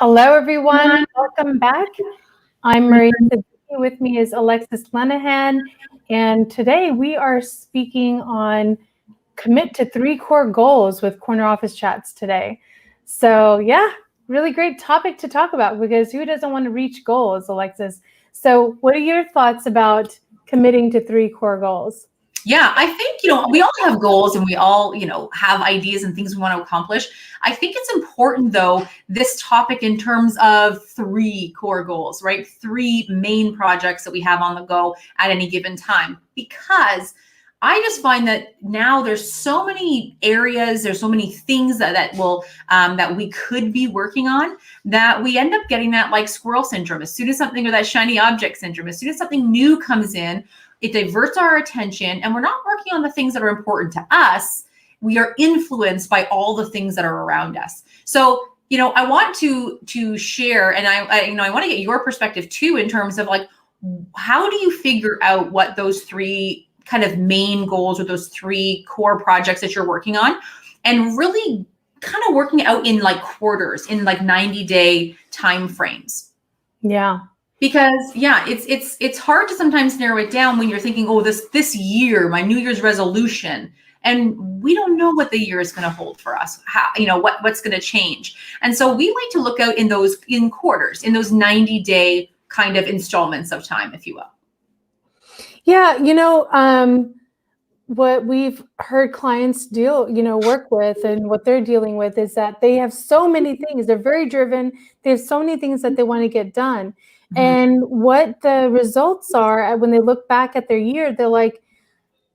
Hello, everyone. Welcome back. I'm Mehreen. With me is Alexis Lenahan, and today we are speaking on commit to 3 core goals with Corner Office Chats today. So yeah, really great topic to talk about because who doesn't want to reach goals, Alexis? So what are your thoughts about committing to 3 core goals? Yeah, I think, we all have goals and we all, have ideas and things we want to accomplish. I think it's important, though, this topic in terms of 3 core goals, right? 3 main projects that we have on the go at any given time, because I just find that now there's so many areas, there's so many things that we could be working on that we end up getting that like squirrel syndrome. As soon as something, or that shiny object syndrome, as soon as something new comes in, it diverts our attention and we're not working on the things that are important to us. We are influenced by all the things that are around us. So, I want to share, and I want to get your perspective too, in terms of like, how do you figure out what those 3 kind of main goals or those 3 core projects that you're working on, and really kind of working out in like quarters, in like 90-day time frames? Yeah. Because it's hard to sometimes narrow it down when you're thinking, oh, this year, my New Year's resolution, and we don't know what the year is going to hold for us. How, what's going to change. And so we like to look out in quarters, in those 90-day kind of installments of time, if you will. Yeah, what we've heard clients work with, and what they're dealing with is that they have so many things. They're very driven. They have so many things that they want to get done. Mm-hmm. And what the results are when they look back at their year, they're like,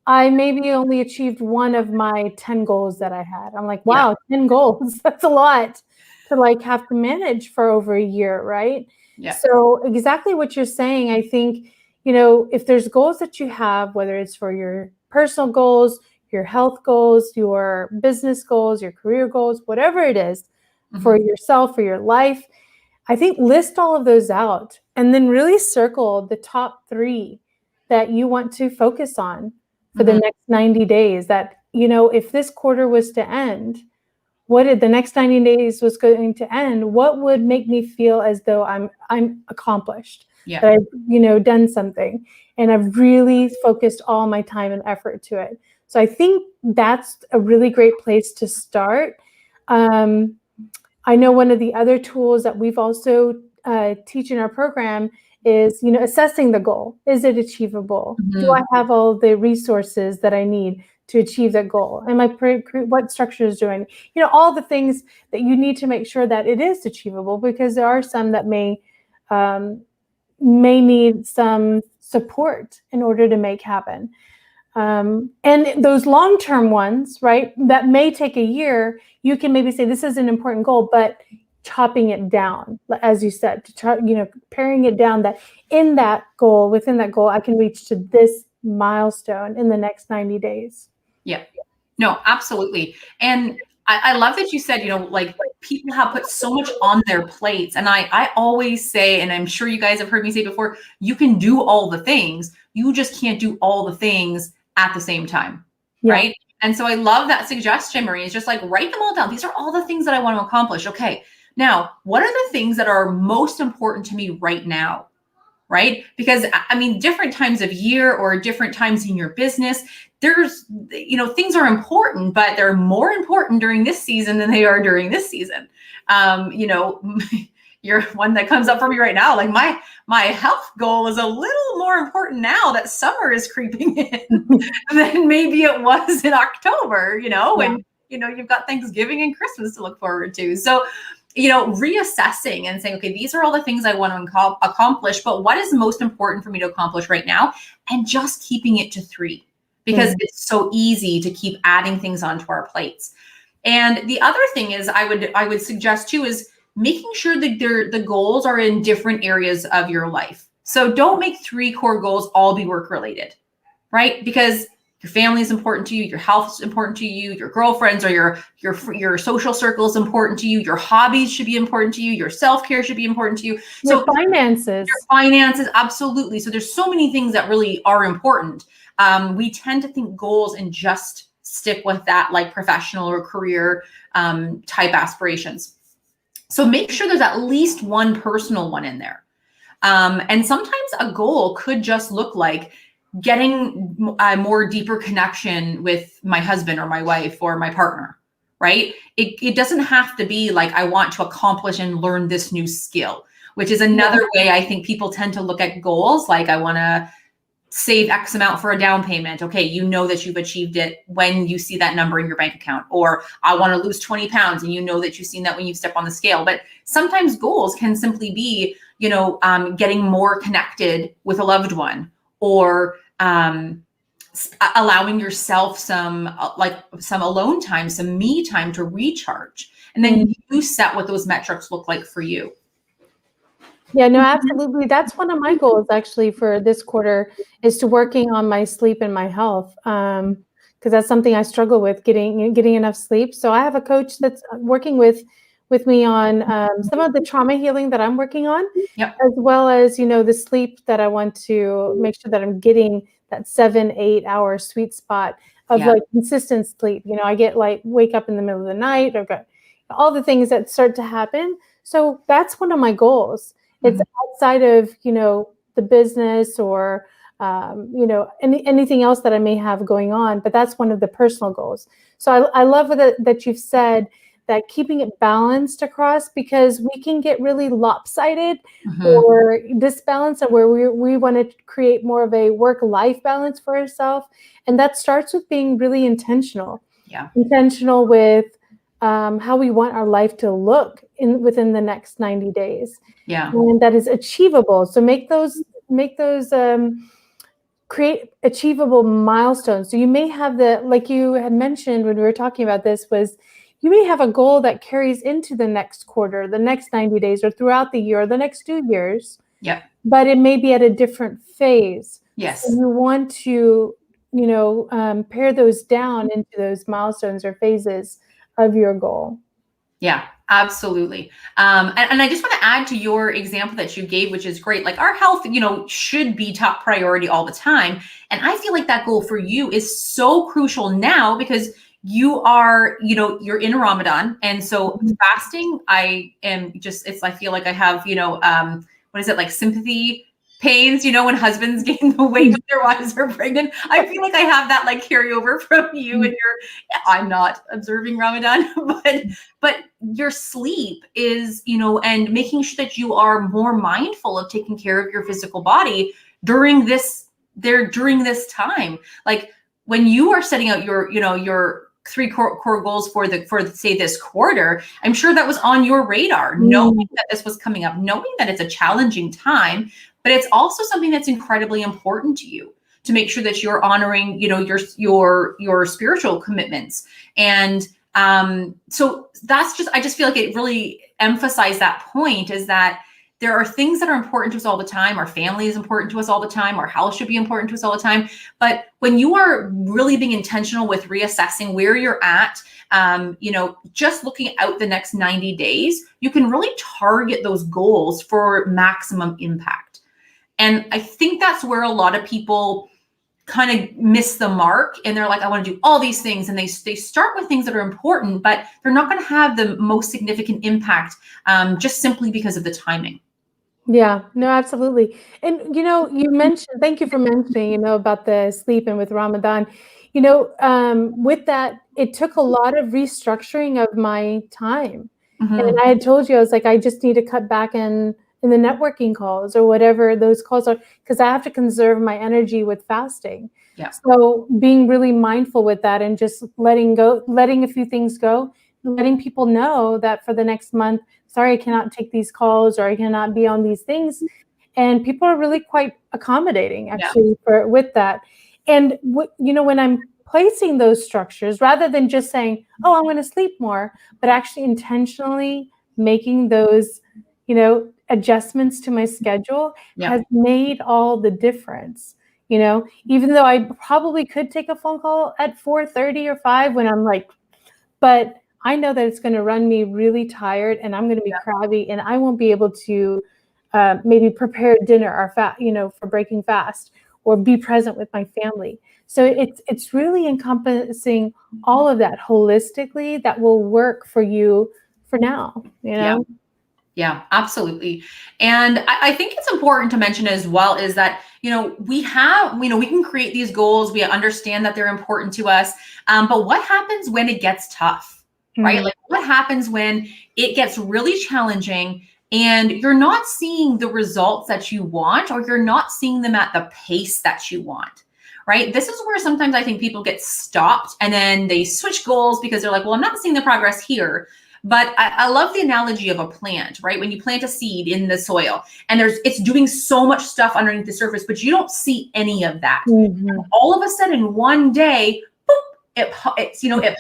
I maybe only achieved 1 of my 10 goals that I had. I'm like, wow, yeah. 10 goals. That's a lot to like have to manage for over a year, right? Yeah. So exactly what you're saying, I think, if there's goals that you have, whether it's for your personal goals, your health goals, your business goals, your career goals, whatever it is, mm-hmm. for yourself, for your life, I think list all of those out and then really circle the top 3 that you want to focus on for mm-hmm. the next 90 days. That, if this quarter was to end, the next 90 days was going to end, what would make me feel as though I'm accomplished? Yeah. That I've, done something, and I've really focused all my time and effort to it. So I think that's a really great place to start. I know one of the other tools that we've also teach in our program is, assessing the goal. Is it achievable? Mm-hmm. Do I have all the resources that I need to achieve that goal? And what structures do I need? All the things that you need to make sure that it is achievable, because there are some that may need some support in order to make happen. And those long-term ones, right, that may take a year, you can maybe say this is an important goal, but chopping it down, as you said, paring it down, that within that goal, I can reach to this milestone in the next 90 days. Yeah, no, absolutely. And I love that you said, like, people have put so much on their plates. And I always say, and I'm sure you guys have heard me say before, you can do all the things. You just can't do all the things at the same time, yeah. Right? And so I love that suggestion, Mehreen. It's just like, write them all down. These are all the things that I want to accomplish. Okay, now, what are the things that are most important to me right now? Right? Because different times of year or different times in your business, there's, things are important, but they're more important during this season than they are during this season. You're one that comes up for me right now. Like my health goal is a little more important now that summer is creeping in than maybe it was in October, when, you've got Thanksgiving and Christmas to look forward to. So, reassessing and saying, okay, these are all the things I want to accomplish, but what is most important for me to accomplish right now? And just keeping it to 3, because it's so easy to keep adding things onto our plates. And the other thing is I would suggest too, is making sure that the goals are in different areas of your life. So don't make 3 core goals all be work related, right? Because your family is important to you, your health is important to you, your girlfriends or your social circle is important to you, your hobbies should be important to you, your self-care should be important to you. So finances, absolutely. So there's so many things that really are important. We tend to think goals and just stick with that, like professional or career type aspirations. So make sure there's at least one personal one in there. And sometimes a goal could just look like getting a more deeper connection with my husband or my wife or my partner, right? It doesn't have to be like, I want to accomplish and learn this new skill, which is another way I think people tend to look at goals. Like, I want to save X amount for a down payment. Okay, you know that you've achieved it when you see that number in your bank account. Or I want to lose 20 pounds, and you know that you've seen that when you step on the scale. But sometimes goals can simply be, getting more connected with a loved one, or allowing yourself some alone time, some me time to recharge. And then you set what those metrics look like for you. Yeah, no, absolutely. That's one of my goals actually for this quarter, is to working on my sleep and my health. Because that's something I struggle with, getting enough sleep. So I have a coach that's working with me on some of the trauma healing that I'm working on, Yep. as well as, the sleep that I want to make sure that I'm getting that 7-8 hour sweet spot of like consistent sleep. I get like wake up in the middle of the night, or got all the things that start to happen. So that's one of my goals. It's outside of, the business or, anything else that I may have going on, but that's one of the personal goals. So I love that you've said that keeping it balanced across, because we can get really lopsided or disbalanced, and where we want to create more of a work-life balance for ourselves. And that starts with being really intentional. Yeah. Intentional with how we want our life to look within the next 90 days. Yeah. And that is achievable. So make those create achievable milestones. So you may have like you had mentioned when we were talking about this, was you may have a goal that carries into the next quarter, the next 90 days, or throughout the year, or the next 2 years. Yep. But it may be at a different phase. Yes. So you want to, pare those down into those milestones or phases of your goal. Yeah, absolutely. And I just want to add to your example that you gave, which is great. Like, our health, should be top priority all the time. And I feel like that goal for you is so crucial now, because you are, you're in Ramadan. And so fasting, I feel like I have, what is it, like sympathy pains, when husbands gain the weight when their wives are pregnant. I feel like I have that like carryover from you, and I'm not observing Ramadan, but your sleep is, and making sure that you are more mindful of taking care of your physical body during this time. Like, when you are setting out your 3 core goals for say this quarter, I'm sure that was on your radar, knowing that this was coming up, knowing that it's a challenging time, but it's also something that's incredibly important to you, to make sure that you're honoring, your spiritual commitments. And so I just feel like it really emphasized that point, is that there are things that are important to us all the time. Our family is important to us all the time. Our health should be important to us all the time. But when you are really being intentional with reassessing where you're at, just looking out the next 90 days, you can really target those goals for maximum impact. And I think that's where a lot of people kind of miss the mark, and they're like, I want to do all these things, and they start with things that are important, but they're not going to have the most significant impact, just simply because of the timing. Yeah, no, absolutely. And, you mentioned, thank you for mentioning, about the sleep and with Ramadan, with that, it took a lot of restructuring of my time. And I had told you, I was like, I just need to cut back in the networking calls or whatever those calls are, because I have to conserve my energy with fasting. Yeah. So being really mindful with that, and just letting a few things go, letting people know that for the next month, sorry, I cannot take these calls, or I cannot be on these things. And people are really quite accommodating, actually, with that. And when I'm placing those structures, rather than just saying, oh, I'm going to sleep more, but actually intentionally making those, adjustments to my schedule, has made all the difference. Even though I probably could take a phone call at 4:30 or 5 when I'm like, but I know that it's going to run me really tired, and I'm going to be crabby, and I won't be able to maybe prepare dinner or for breaking fast, or be present with my family. So it's really encompassing all of that holistically, that will work for you for now, you know? Yeah, absolutely. And I think it's important to mention as well is that, we have, we can create these goals. We understand that they're important to us. But what happens when it gets tough, right? Mm. Like what happens when it gets really challenging and you're not seeing the results that you want, or you're not seeing them at the pace that you want, right? This is where sometimes I think people get stopped and then they switch goals because they're like, well, I'm not seeing the progress here. But I love the analogy of a plant, right? When you plant a seed in the soil and it's doing so much stuff underneath the surface, but you don't see any of that. Mm-hmm. All of a sudden, one day, boop, it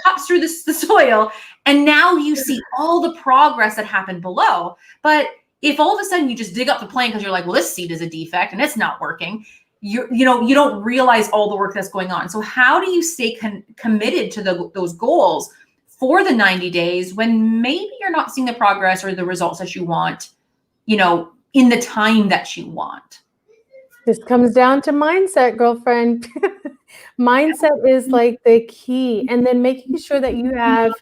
pops through the soil, and now you see all the progress that happened below. But if all of a sudden you just dig up the plant because you're like, well, this seed is a defect and it's not working, you don't realize all the work that's going on. So how do you stay committed to those goals for the 90 days when maybe you're not seeing the progress or the results that you want, in the time that you want? This comes down to mindset, girlfriend. Mindset is like the key. And then making sure that you have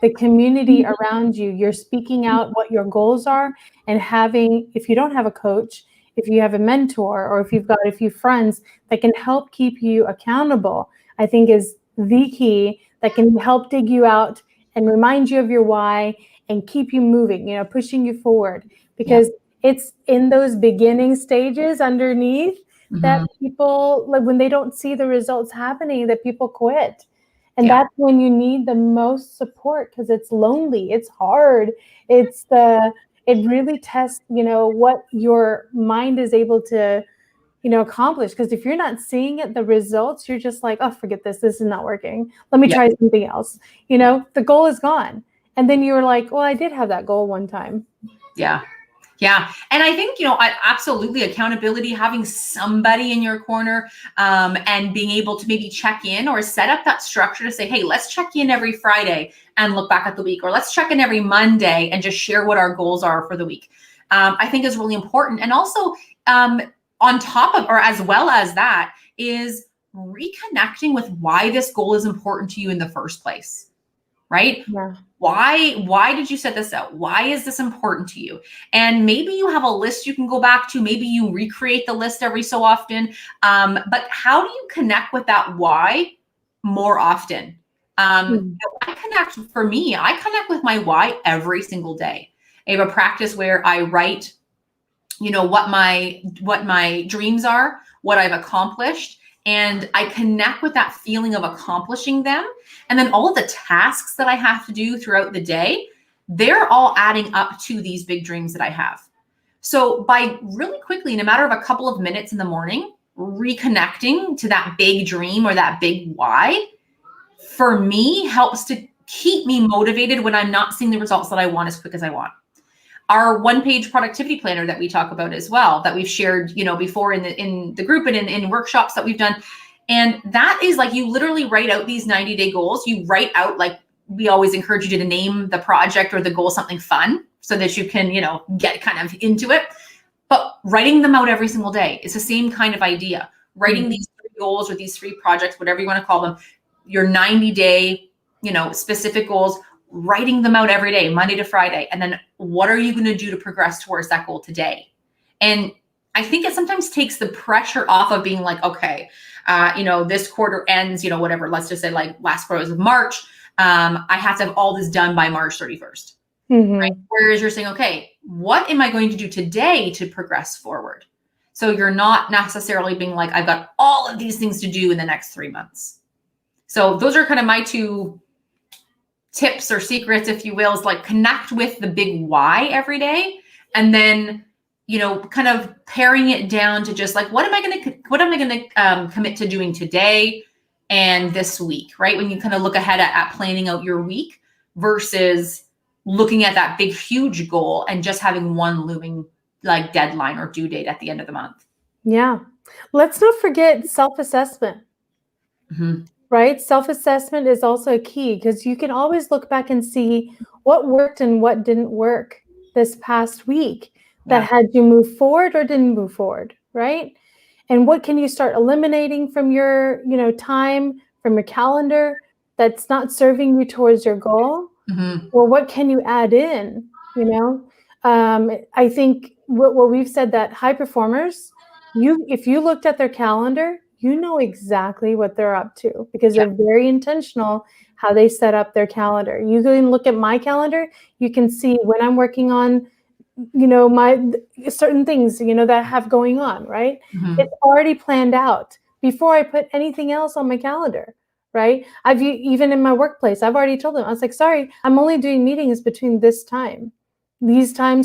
the community around you. You're speaking out what your goals are, and having, if you don't have a coach, if you have a mentor, or if you've got a few friends that can help keep you accountable, I think is the key that can help dig you out and remind you of your why and keep you moving, pushing you forward. Because it's in those beginning stages underneath that people, like when they don't see the results happening, that people quit. And that's when you need the most support, because it's lonely, it's hard. It really tests, what your mind is able to, accomplish. Because if you're not seeing it, the results, you're just like, oh, forget this. This is not working. Let me try something else. The goal is gone. And then you're like, well, I did have that goal one time. Yeah. Yeah. And I think, absolutely accountability, having somebody in your corner, and being able to maybe check in or set up that structure to say, hey, let's check in every Friday and look back at the week, or let's check in every Monday and just share what our goals are for the week. I think is really important. And also, on top of, or as well as that, is reconnecting with why this goal is important to you in the first place, right? Yeah. Why did you set this out? Why is this important to you? And maybe you have a list you can go back to. Maybe you recreate the list every so often. But how do you connect with that why more often? I connect with my why every single day. I have a practice where I write, what my dreams are, what I've accomplished, and I connect with that feeling of accomplishing them. And then all of the tasks that I have to do throughout the day, they're all adding up to these big dreams that I have. So by really quickly, in a matter of a couple of minutes in the morning, reconnecting to that big dream or that big why, for me, helps to keep me motivated when I'm not seeing the results that I want as quick as I want. Our one-page productivity planner that we talk about as well, that we've shared, before in the group and in workshops that we've done. And that is like, you literally write out these 90-day goals. You write out, like, we always encourage you to name the project or the goal something fun so that you can, get kind of into it. But writing them out every single day is the same kind of idea. Writing these 3 goals or these 3 projects, whatever you want to call them, your 90-day, specific goals, writing them out every day, Monday to Friday. And then what are you going to do to progress towards that goal today? And I think it sometimes takes the pressure off of being like, okay, this quarter ends, whatever, let's just say like last quarter of March. I have to have all this done by March 31st. Right? Whereas you're saying, okay, what am I going to do today to progress forward? So you're not necessarily being like, I've got all of these things to do in the next 3 months. So those are kind of my 2 tips or secrets, if you will, is like connect with the big why every day. And then, kind of paring it down to just like, what am I going to commit to doing today and this week, right? When you kind of look ahead at planning out your week versus looking at that big, huge goal and just having one looming like deadline or due date at the end of the month. Yeah. Let's not forget self-assessment. Right? Self-assessment is also a key, because you can always look back and see what worked and what didn't work this past week that had you move forward or didn't move forward, right? And what can you start eliminating from your, time, from your calendar that's not serving you towards your goal? Well, what can you add in? I think what we've said, that high performers, if you looked at their calendar, you know exactly what they're up to, because they're very intentional how they set up their calendar. You can look at my calendar, you can see when I'm working on, my certain things, that I have going on, right? It's already planned out before I put anything else on my calendar. Right? Even in my workplace, I've already told them, I was like, sorry, I'm only doing meetings between these times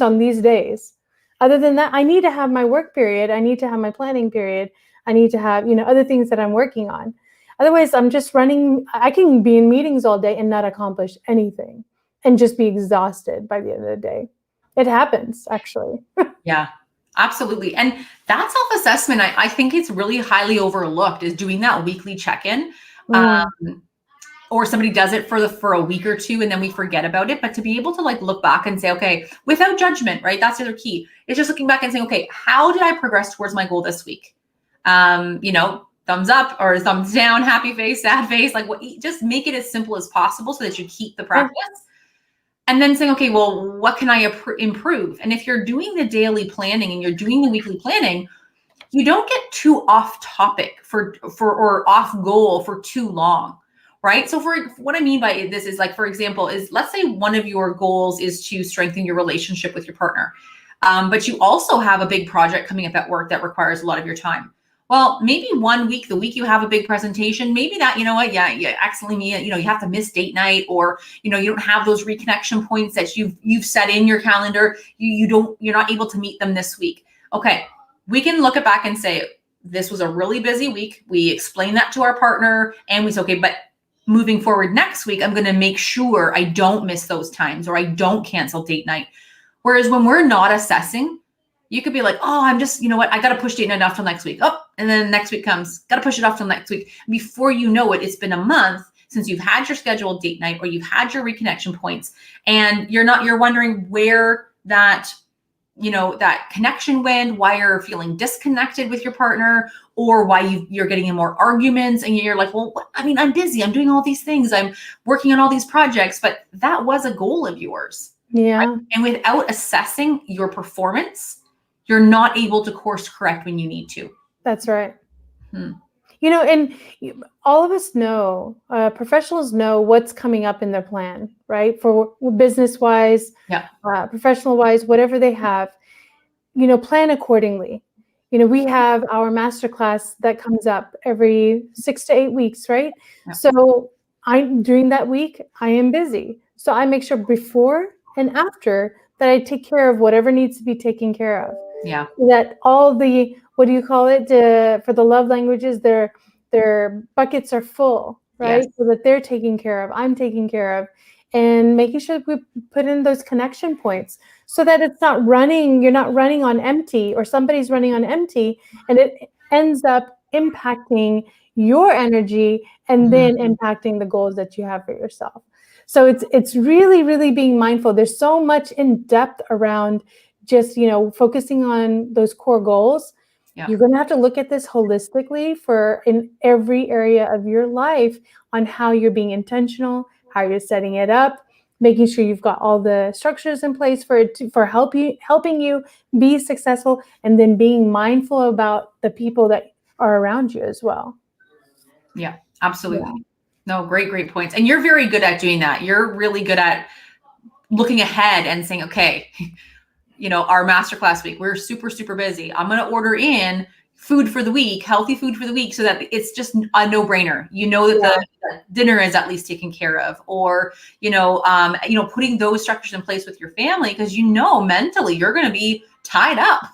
on these days. Other than that, I need to have my work period. I need to have my planning period. I need to have, other things that I'm working on. Otherwise, I'm just I can be in meetings all day and not accomplish anything and just be exhausted by the end of the day. It happens, actually. Yeah, absolutely. And that self-assessment, I think it's really highly overlooked, is doing that weekly check-in. Or somebody does it for a week or two and then we forget about it. But to be able to look back and say, okay, without judgment, right? That's the other key. It's just looking back and saying, okay, how did I progress towards my goal this week? Thumbs up or thumbs down, happy face, sad face, just make it as simple as possible so that you keep the practice. And then saying, okay, well, what can I improve? And if you're doing the daily planning and you're doing the weekly planning, you don't get too off topic or off goal for too long, right? So for what I mean by this is, for example, let's say one of your goals is to strengthen your relationship with your partner, but you also have a big project coming up at work that requires a lot of your time. Well, maybe one week, the week you have a big presentation, maybe that, you accidentally, you have to miss date night, or, you don't have those reconnection points that you've set in your calendar. You're not able to meet them this week. Okay. We can look back and say, this was a really busy week. We explain that to our partner and we say, okay, but moving forward next week, I'm going to make sure I don't miss those times or I don't cancel date night. Whereas when we're not assessing, you could be like, oh, I'm just, I got to push date night off till next week. Oh, and then next week comes, got to push it off till next week. Before you know it, it's been a month since you've had your scheduled date night or you've had your reconnection points, and you're wondering where that connection went, why you're feeling disconnected with your partner, or why you're getting in more arguments, and you're like, well, I'm busy, I'm doing all these things, I'm working on all these projects, but that was a goal of yours. Yeah. Right? And without assessing your performance, you're not able to course correct when you need to. That's right. And all of us know, professionals know what's coming up in their plan, right? For business-wise, professional-wise, whatever they have, plan accordingly. We have our masterclass that comes up every 6 to 8 weeks, right? Yeah. So during that week, I am busy. So I make sure before and after that I take care of whatever needs to be taken care of. Yeah. That all the, what do you call it? For the love languages, their buckets are full, right? Yes. So that they're taken care of, I'm taken care of, and making sure that we put in those connection points so that it's not you're not running on empty, or somebody's running on empty, and it ends up impacting your energy and then impacting the goals that you have for yourself. So it's really, really being mindful. There's so much in depth around just, focusing on those core goals. Yeah. You're going to have to look at this holistically in every area of your life, on how you're being intentional, how you're setting it up, making sure you've got all the structures in place for helping you be successful, and then being mindful about the people that are around you as well. Yeah, absolutely. Yeah. No, great points. And you're very good at doing that. You're really good at looking ahead and saying, okay, our masterclass week, we're super, super busy. I'm going to order in food for the week, healthy food for the week, so that it's just a no-brainer. That the dinner is at least taken care of, or, putting those structures in place with your family, because mentally you're going to be tied up.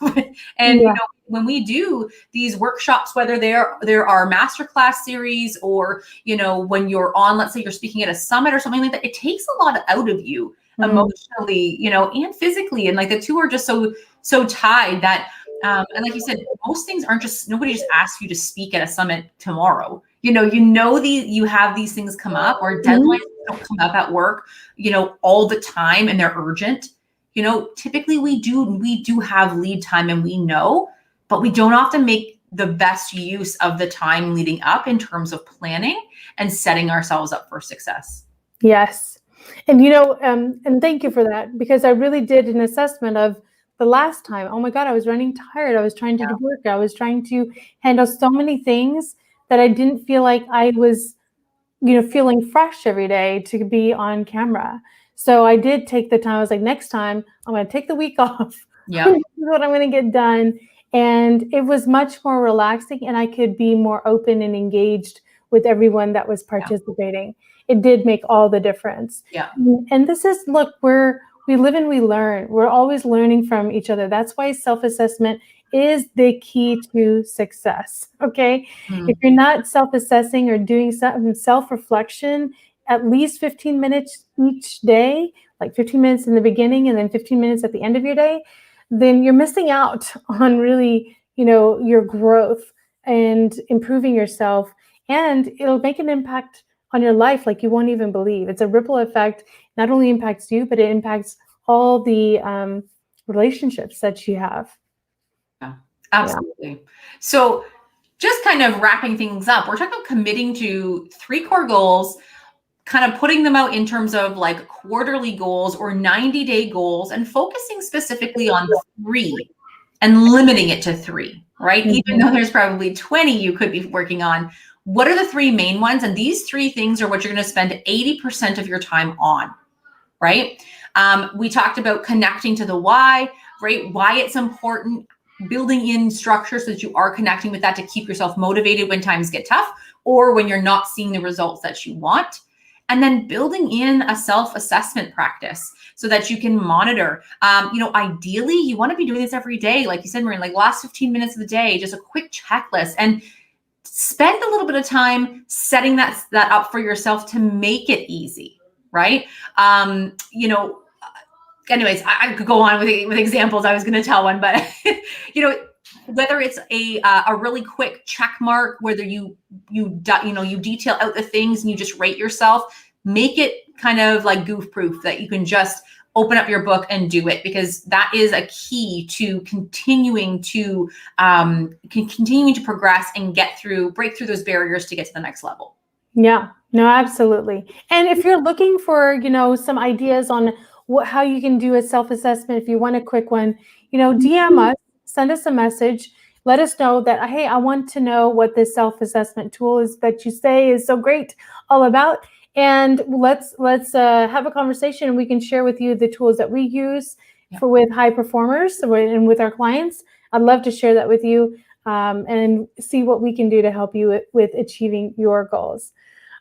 And when we do these workshops, whether there are masterclass series, or when you're on, let's say you're speaking at a summit or something like that, it takes a lot out of you emotionally, and physically, and the two are just so tied that and like you said, most things nobody just asks you to speak at a summit tomorrow. You have these things come up, or deadlines don't come up at work, all the time, and they're urgent. Typically we do have lead time, and we know, but we don't often make the best use of the time leading up in terms of planning and setting ourselves up for success. Yes. And and thank you for that, because I really did an assessment of the last time. Oh my God, I was running tired. I was trying to do work. I was trying to handle so many things that I didn't feel like I was, feeling fresh every day to be on camera. So I did take the time. I was like, next time I'm going to take the week off. Yeah. This is what I'm going to get done. And it was much more relaxing, and I could be more open and engaged with everyone that was participating. It did make all the difference. Yeah. And this is, look, we live and we learn. We're always learning from each other. That's why self-assessment is the key to success. Okay. If you're not self-assessing or doing some self-reflection, at least 15 minutes each day, like 15 minutes in the beginning and then 15 minutes at the end of your day, then you're missing out on really, your growth and improving yourself. And it'll make an impact on your life like you won't even believe. It's a ripple effect. Not only impacts you, but it impacts all the relationships that you have. Yeah, absolutely. Yeah. So just kind of wrapping things up, we're talking about committing to 3 core goals, kind of putting them out in terms of like quarterly goals or 90-day goals, and focusing specifically on 3 and limiting it to 3, right? Mm-hmm. Even though there's probably 20 you could be working on. What are the 3 main ones? And these 3 things are what you're going to spend 80% of your time on, right? We talked about connecting to the why, right? Why it's important, building in structure so that you are connecting with that to keep yourself motivated when times get tough or when you're not seeing the results that you want. And then building in a self-assessment practice so that you can monitor. Ideally, you want to be doing this every day. Like you said, Mehreen, like last 15 minutes of the day, just a quick checklist, and spend a little bit of time setting that up for yourself to make it easy, right? Anyways, I could go on with examples. I was going to tell one, but whether it's a really quick check mark, whether you detail out the things and you just rate yourself, make it kind of like goof proof that you can just open up your book and do it, because that is a key to continuing to progress and break through those barriers to get to the next level. Yeah, no, absolutely. And if you're looking for, some ideas on how you can do a self-assessment, if you want a quick one, DM us, send us a message, let us know that, hey, I want to know what this self-assessment tool is that you say is so great all about. And let's have a conversation, and we can share with you the tools that we use with high performers and with our clients. I'd love to share that with you and see what we can do to help you with achieving your goals.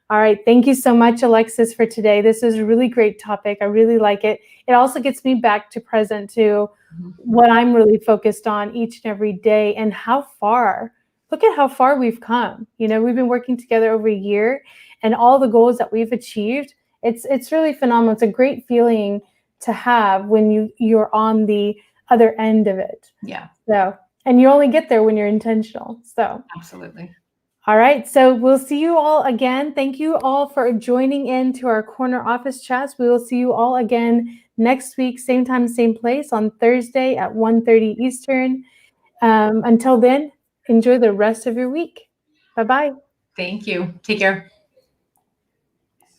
All right. Thank you so much, Alexis, for today. This is a really great topic. I really like it. It also gets me back to present to what I'm really focused on each and every day, and look at how far we've come. We've been working together over a year, and all the goals that we've achieved. It's really phenomenal. It's a great feeling to have when you're on the other end of it. Yeah. So, and you only get there when you're intentional. So absolutely. All right, so we'll see you all again. Thank you all for joining in to our corner office chats. We will see you all again next week, same time, same place, on Thursday at 1:30 Eastern. Until then, enjoy the rest of your week. Bye-bye. Thank you. Take care.